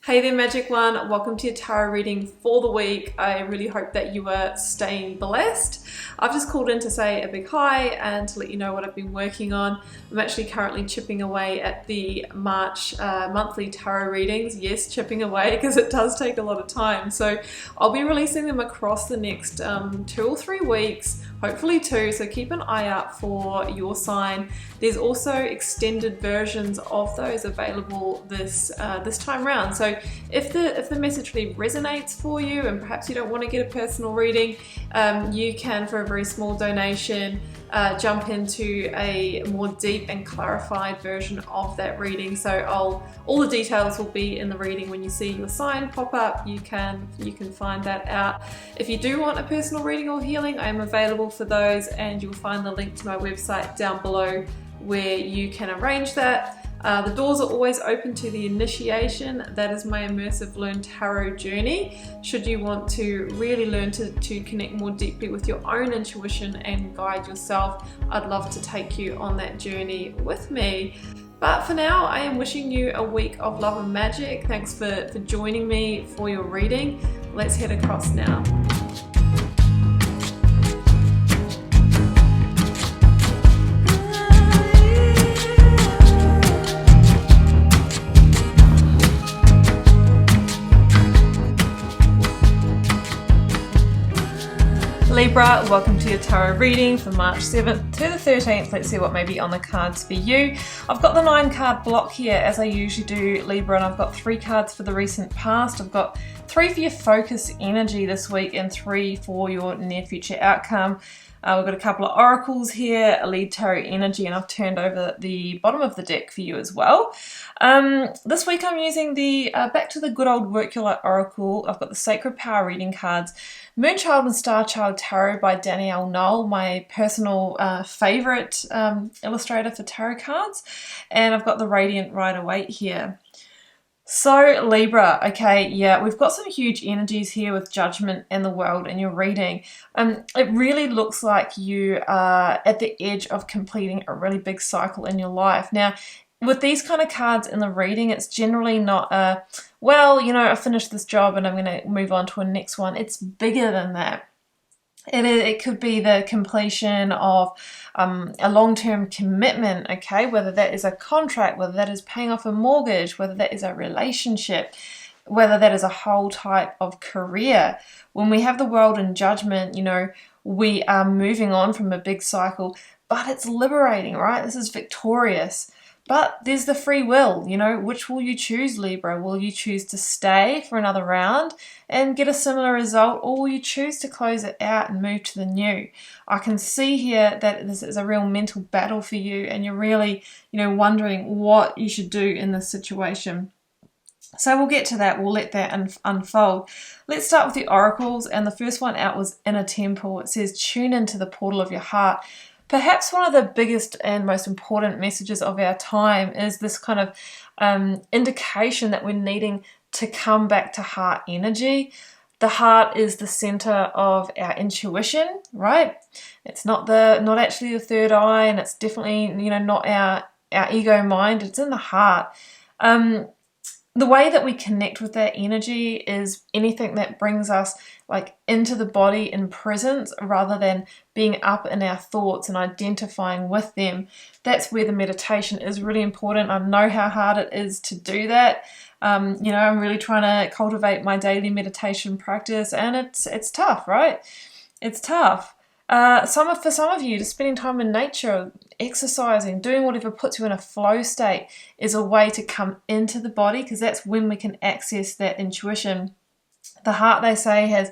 Hey there, Magic One. Welcome to your tarot reading for the week. I really hope that you are staying blessed. I've just called in to say a big hi and to let you know what I've been working on. I'm actually currently chipping away at the March monthly tarot readings. Yes, chipping away because it does take a lot of time. So I'll be releasing them across the next 2 or 3 weeks, hopefully 2. So keep an eye out for your sign. There's also extended versions of those available this time round. So if the message really resonates for you and perhaps you don't want to get a personal reading, you can, for a very small donation, jump into a more deep and clarified version of that reading. So all the details will be in the reading. When you see your sign pop up, you can find that out. If you do want a personal reading or healing, I am available for those, and you'll find the link to my website down below where you can arrange that. The doors are always open to the initiation. That is my immersive Learn Tarot journey. Should you want to really learn to connect more deeply with your own intuition and guide yourself, I'd love to take you on that journey with me. But for now, I am wishing you a week of love and magic. Thanks for joining me for your reading. Let's head across now. Libra, welcome to your tarot reading for March 7th to the 13th. Let's see what may be on the cards for you. I've got the 9 card block here as I usually do, Libra, and I've got 3 cards for the recent past. I've got 3 for your focus energy this week and 3 for your near future outcome. We've got a couple of oracles here, a lead tarot energy, and I've turned over the bottom of the deck for you as well. This week I'm using the back to the good old Work Your Light oracle. I've got the Sacred Power reading cards, Moonchild and Starchild Tarot by Danielle Knoll, my personal favorite illustrator for tarot cards, and I've got the Radiant Rider-Waite here. So Libra, okay, yeah, we've got some huge energies here with Judgment and the World in your reading. It really looks like you are at the edge of completing a really big cycle in your life. Now, with these kind of cards in the reading, it's generally not a, well, you know, I finished this job and I'm going to move on to a next one. It's bigger than that. It could be the completion of a long-term commitment, okay, whether that is a contract, whether that is paying off a mortgage, whether that is a relationship, whether that is a whole type of career. When we have the World in Judgment, you know, we are moving on from a big cycle, but it's liberating, right? This is victorious. But there's the free will, you know, which will you choose, Libra? Will you choose to stay for another round and get a similar result, or will you choose to close it out and move to the new? I can see here that this is a real mental battle for you, and you're really, you know, wondering what you should do in this situation. So we'll get to that. We'll let that unfold. Let's start with the oracles, and the first one out was Inner Temple. It says, tune into the portal of your heart. Perhaps one of the biggest and most important messages of our time is this kind of indication that we're needing to come back to heart energy. The heart is the center of our intuition, right? It's not actually the third eye, and it's definitely, you know, not our ego mind. It's in the heart. The way that we connect with that energy is anything that brings us like into the body in presence rather than being up in our thoughts and identifying with them. That's where the meditation is really important. I know how hard it is to do that. You know, I'm really trying to cultivate my daily meditation practice, and it's tough, right? It's tough. For some of you, just spending time in nature, exercising, doing whatever puts you in a flow state is a way to come into the body, because that's when we can access that intuition. The heart, they say, has,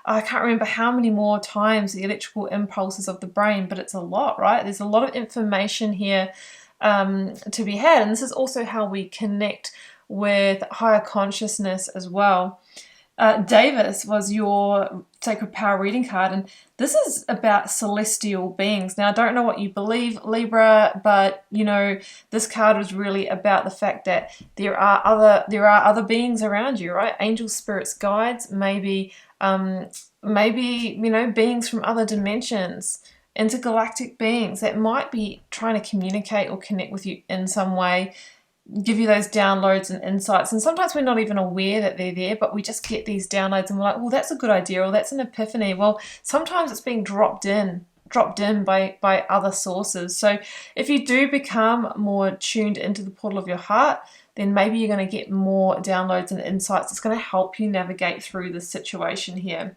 I can't remember how many more times the electrical impulses of the brain, but it's a lot, right? There's a lot of information here to be had, and this is also how we connect with higher consciousness as well. Davis was your Sacred Power reading card, and this is about celestial beings. Now, I don't know what you believe, Libra, but you know, this card was really about the fact that there are other beings around you, right? Angels, spirits, guides, maybe you know, beings from other dimensions, intergalactic beings that might be trying to communicate or connect with you in some way. give you those downloads and insights. And sometimes we're not even aware that they're there, but we just get these downloads and we're like, well, that's a good idea, or that's an epiphany. Well, sometimes it's being dropped in by other sources. So if you do become more tuned into the portal of your heart, then maybe you're going to get more downloads and insights. It's going to help you navigate through this situation here.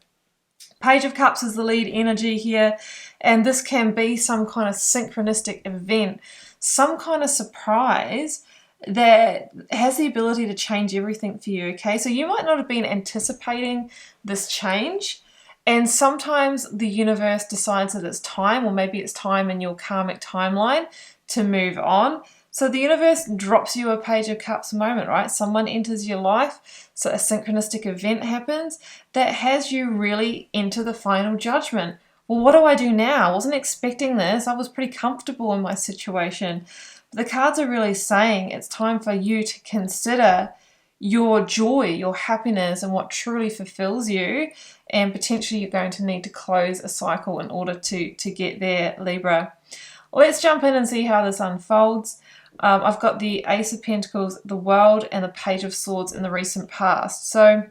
Page of Cups is the lead energy here, and this can be some kind of synchronistic event, some kind of surprise that has the ability to change everything for you, okay? So you might not have been anticipating this change, and sometimes the universe decides that it's time, or maybe it's time in your karmic timeline to move on. So the universe drops you a Page of Cups moment, right? Someone enters your life, so a synchronistic event happens that has you really enter the final judgment. Well, what do I do now? I wasn't expecting this. I was pretty comfortable in my situation. But the cards are really saying it's time for you to consider your joy, your happiness, and what truly fulfills you. And potentially you're going to need to close a cycle in order to get there, Libra. Let's jump in and see how this unfolds. I've got the Ace of Pentacles, the World, and the Page of Swords in the recent past. So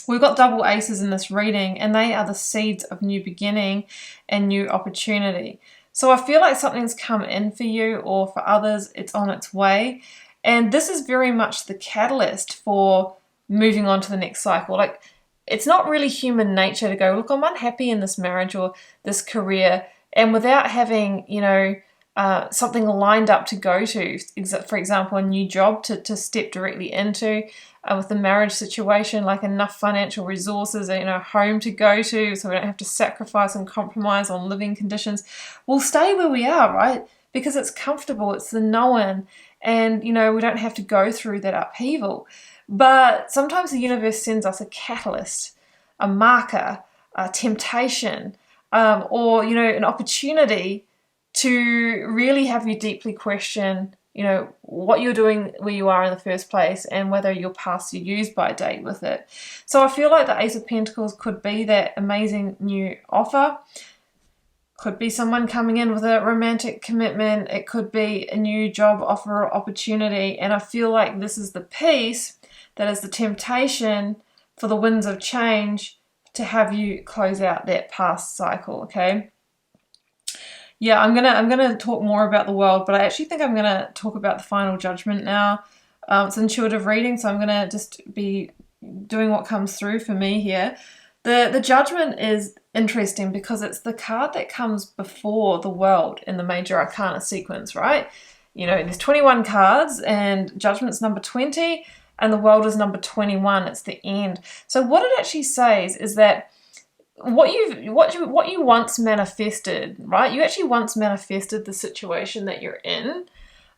we've got double aces in this reading, and they are the seeds of new beginning and new opportunity. So I feel like something's come in for you, or for others, it's on its way. And this is very much the catalyst for moving on to the next cycle. Like, it's not really human nature to go, look, I'm unhappy in this marriage or this career, and without having, something lined up to go to, for example, a new job to step directly into, with the marriage situation, like enough financial resources, a home to go to, so we don't have to sacrifice and compromise on living conditions. We'll stay where we are, right? Because it's comfortable, it's the known, and we don't have to go through that upheaval. But sometimes the universe sends us a catalyst, a marker, a temptation, or an opportunity to really have you deeply question, what you're doing where you are in the first place, and whether you're past your use-by date with it. So I feel like the Ace of Pentacles could be that amazing new offer. Could be someone coming in with a romantic commitment. It could be a new job offer or opportunity. And I feel like this is the piece that is the temptation for the winds of change to have you close out that past cycle, okay? Yeah, I'm gonna talk more about the World, but I actually think I'm gonna talk about the final judgment now. It's intuitive reading, so I'm gonna just be doing what comes through for me here. The judgment is interesting because it's the card that comes before the World in the major arcana sequence, right? There's 21 cards, and judgment's number 20, and the World is number 21. It's the end. So what it actually says is that what you once manifested, right? You actually once manifested the situation that you're in,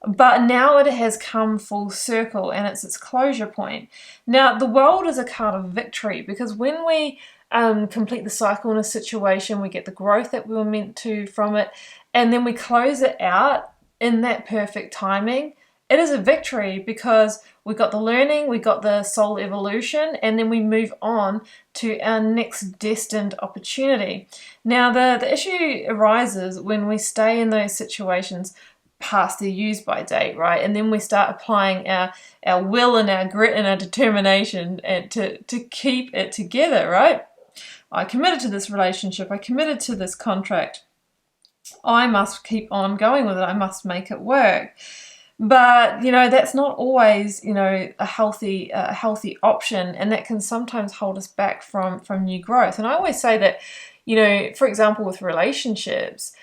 but now it has come full circle, and it's its closure point. Now, the World is a card of victory, because when we complete the cycle in a situation, we get the growth that we were meant to from it, and then we close it out in that perfect timing. It is a victory because we got the learning, we got the soul evolution, and then we move on to our next destined opportunity. Now, the issue arises when we stay in those situations past their use-by date, right? And then we start applying our will and our grit and our determination to keep it together, right? I committed to this relationship, I committed to this contract, I must keep on going with it, I must make it work. But, that's not always, a healthy option, and that can sometimes hold us back from new growth. And I always say that, for example, with relationships,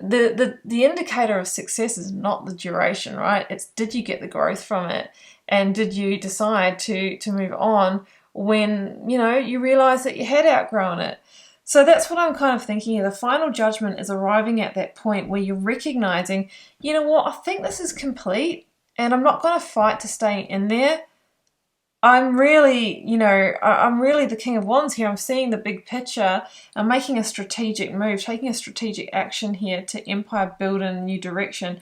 the indicator of success is not the duration, right? It's, did you get the growth from it? And did you decide to move on when, you realize that you had outgrown it? So that's what I'm kind of thinking here. The final judgment is arriving at that point where you're recognizing, I think this is complete, and I'm not going to fight to stay in there. I'm really the King of Wands here. I'm seeing the big picture. I'm making a strategic move, taking a strategic action here to empire build in a new direction.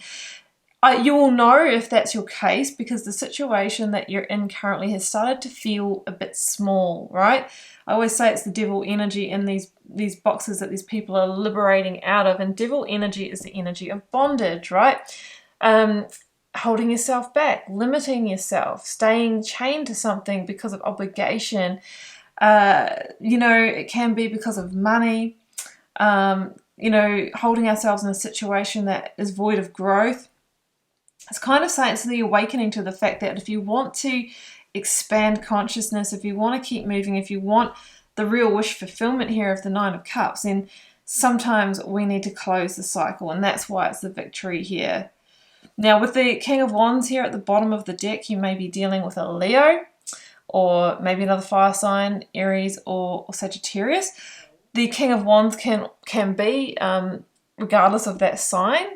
You will know if that's your case, because the situation that you're in currently has started to feel a bit small, right? I always say it's the devil energy in these boxes that these people are liberating out of, and devil energy is the energy of bondage, right? holding yourself back, limiting yourself, staying chained to something because of obligation. You know, it can be because of money, you know, holding ourselves in a situation that is void of growth. It's kind of saying it's the awakening to the fact that if you want to expand consciousness, if you want to keep moving, if you want the real wish fulfillment here of the Nine of Cups, then sometimes we need to close the cycle, and that's why it's the Victory here. Now, with the King of Wands here at the bottom of the deck, you may be dealing with a Leo, or maybe another fire sign, Aries or Sagittarius. The King of Wands can be, regardless of that sign,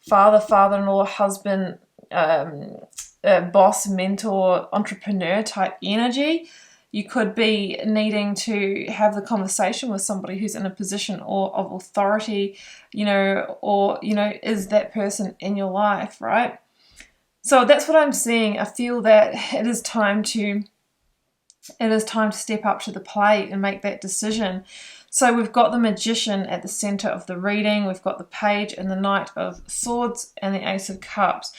father, father-in-law, husband, boss, mentor, entrepreneur type energy. You could be needing to have the conversation with somebody who's in a position of authority, you know, or, you know, is that person in your life, right? So that's what I'm seeing. I feel that it is time to step up to the plate and make that decision. So we've got the Magician at the center of the reading. We've got the Page and the Knight of Swords and the Ace of Cups.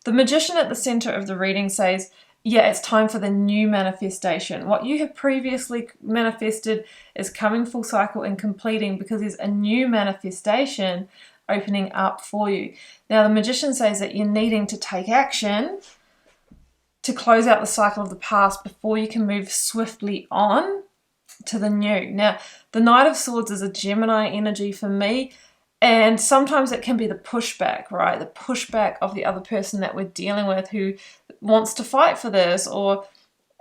The Magician at the center of the reading says, yeah, it's time for the new manifestation. What you have previously manifested is coming full cycle and completing, because there's a new manifestation opening up for you. Now, the Magician says that you're needing to take action to close out the cycle of the past before you can move swiftly on to the new. Now, the Knight of Swords is a Gemini energy for me, and sometimes it can be the pushback, right? The pushback of the other person that we're dealing with, who wants to fight for this, or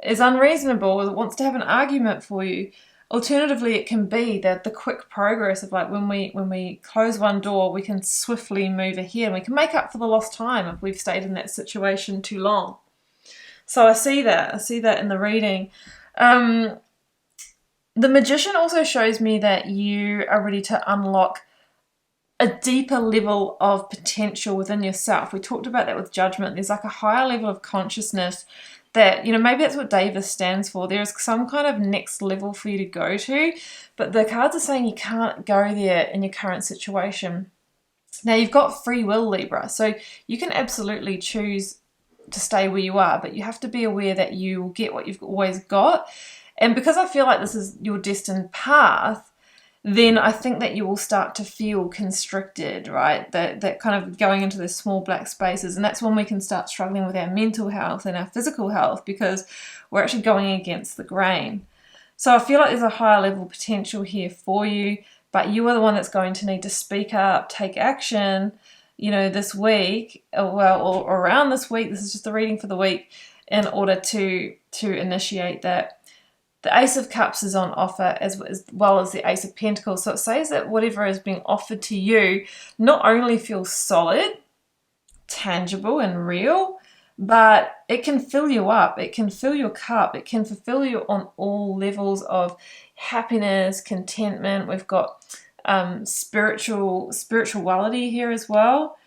is unreasonable, or wants to have an argument for you. Alternatively, it can be that the quick progress of, like, when we close one door, we can swiftly move ahead, and we can make up for the lost time if we've stayed in that situation too long. So I see that in the reading. The Magician also shows me that you are ready to unlock a deeper level of potential within yourself. We talked about that with Judgment. There's like a higher level of consciousness that, you know, maybe that's what Davis stands for. There's some kind of next level for you to go to, but the cards are saying you can't go there in your current situation. Now, you've got free will, Libra, so you can absolutely choose to stay where you are, but you have to be aware that you will get what you've always got. And because I feel like this is your destined path, then I think that you will start to feel constricted, right? That kind of going into those small black spaces. And that's when we can start struggling with our mental health and our physical health, because we're actually going against the grain. So I feel like there's a higher level potential here for you, but you are the one that's going to need to speak up, take action, you know, this week, or around this week. This is just the reading for the week, in order to initiate that. The Ace of Cups is on offer, as well as the Ace of Pentacles. So it says that whatever is being offered to you not only feels solid, tangible and real, but it can fill you up. It can fill your cup. It can fulfill you on all levels of happiness, contentment. We've got spirituality here as well.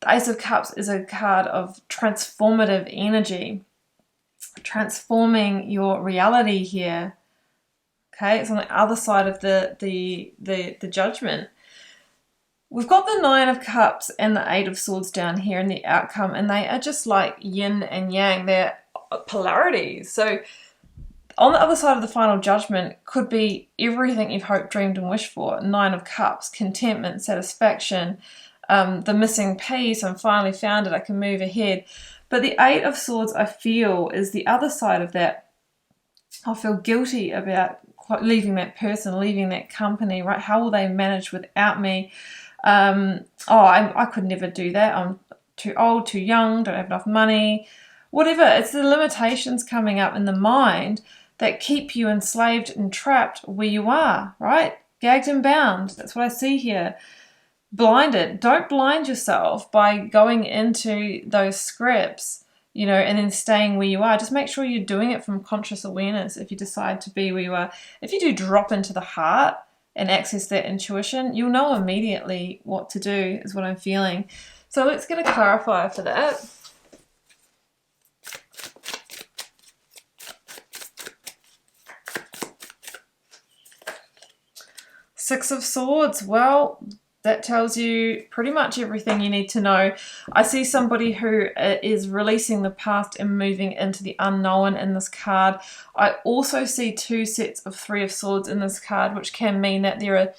The Ace of Cups is a card of transformative energy, transforming your reality here. Okay, it's on the other side of the Judgment. We've got the Nine of Cups and the Eight of Swords down here in the outcome, and they are just like yin and yang. They're polarities. So on the other side of the final judgment could be everything you've hoped, dreamed, and wished for. Nine of Cups, contentment, satisfaction, the missing piece. I'm finally found it. I can move ahead. But the Eight of Swords, I feel, is the other side of that. I feel guilty about leaving that person, leaving that company, right? How will they manage without me? I could never do that. I'm too old, too young, don't have enough money, whatever. It's the limitations coming up in the mind that keep you enslaved and trapped where you are, right? Gagged and bound. That's what I see here. Blinded. Don't blind yourself by going into those scripts, you know, and then staying where you are. Just make sure you're doing it from conscious awareness if you decide to be where you are. If you do drop into the heart and access that intuition, you'll know immediately what to do, is what I'm feeling. So let's get a clarifier for that. Six of Swords. Well, That tells you pretty much everything you need to know. I see somebody who is releasing the past and moving into the unknown in this card. I also see 2 sets of 3 of Swords in this card, which can mean that there are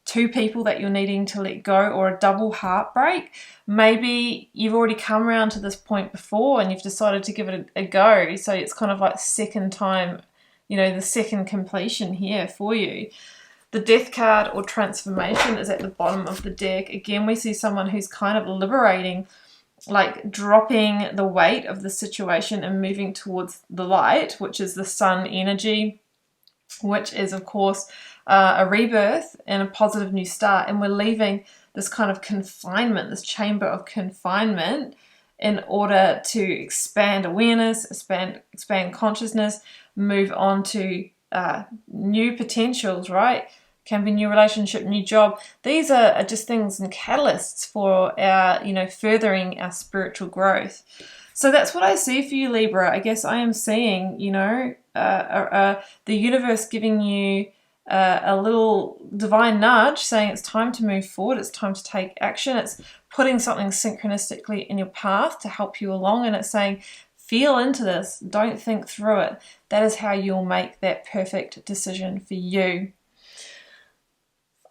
2 people that you're needing to let go, or a double heartbreak. Maybe you've already come around to this point before and you've decided to give it a go. So it's kind of like second time, you know, the second completion here for you. The Death card or transformation is at the bottom of the deck. Again, we see someone who's kind of liberating, like dropping the weight of the situation and moving towards the light, which is the sun energy, which is, of course, a rebirth and a positive new start. And we're leaving this kind of confinement, this chamber of confinement, in order to expand awareness, expand consciousness, move on to new potentials, right? Can be new relationship, new job. These are just things and catalysts for our, you know, furthering our spiritual growth. So that's what I see for you, Libra. I guess I am seeing, you know, the universe giving you a little divine nudge saying it's time to move forward, it's time to take action. It's putting something synchronistically in your path to help you along, and it's saying, feel into this, don't think through it. That is how you'll make that perfect decision for you.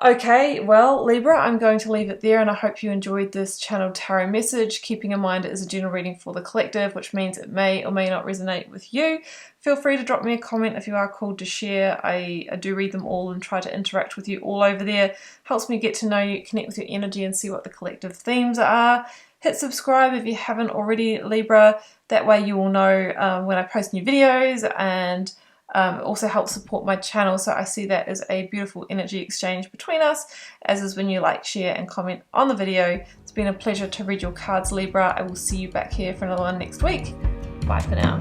Okay, well, Libra, I'm going to leave it there, and I hope you enjoyed this channeled tarot message, keeping in mind it is a general reading for the collective, which means it may or may not resonate with you. Feel free to drop me a comment if you are called to share. I do read them all and try to interact with you all over there. Helps me get to know you, connect with your energy, and see what the collective themes are. Hit subscribe if you haven't already, Libra. That way you will know when I post new videos, and it also helps support my channel, so I see that as a beautiful energy exchange between us, as is when you like, share and comment on the video. It's been a pleasure to read your cards, Libra. I will see you back here for another one next week. Bye for now.